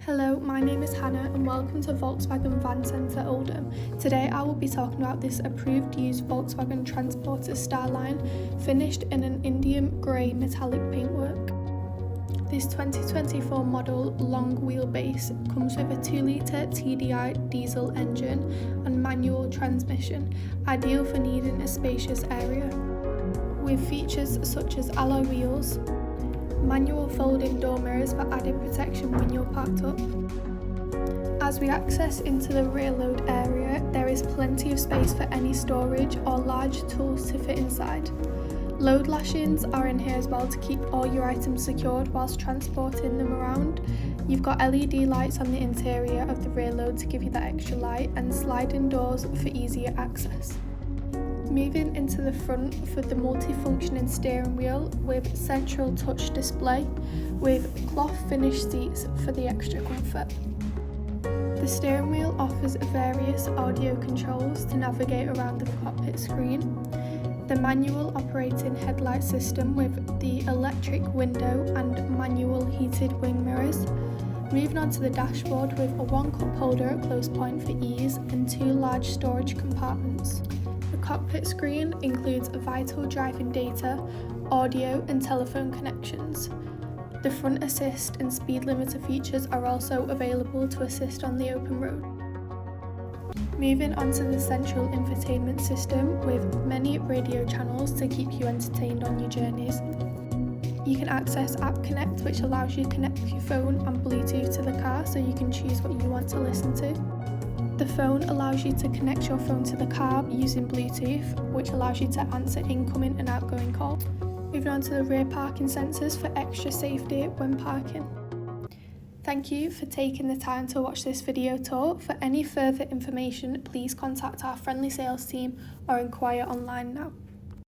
Hello, my name is Hannah and welcome to Volkswagen Van Centre Oldham. Today I will be talking about this approved used Volkswagen Transporter Starline finished in an Indian grey metallic paintwork. This 2024 model long wheelbase comes with a 2-litre TDI diesel engine and manual transmission, ideal for needing a spacious area. With features such as alloy wheels, manual folding door mirrors for added protection when you're parked up. As we access into the rear load area, there is plenty of space for any storage or large tools to fit inside. Load lashings are in here as well to keep all your items secured whilst transporting them around. You've got LED lights on the interior of the rear load to give you that extra light, and sliding doors for easier access. Moving into the front for the multi-functioning steering wheel with central touch display with cloth finished seats for the extra comfort. The steering wheel offers various audio controls to navigate around the cockpit screen. The manual operating headlight system with the electric window and manual heated wing mirrors. Moving on to the dashboard with a 1-cup holder at close point for ease and 2 large storage compartments. The cockpit screen includes vital driving data, audio and telephone connections. The front assist and speed limiter features are also available to assist on the open road. Moving on to the central infotainment system with many radio channels to keep you entertained on your journeys. You can access App Connect, which allows you to connect your phone and Bluetooth to the car so you can choose what you want to listen to. The phone allows you to connect your phone to the car using Bluetooth, which allows you to answer incoming and outgoing calls. Moving on to the rear parking sensors for extra safety when parking. Thank you for taking the time to watch this video tour. For any further information, please contact our friendly sales team or inquire online now.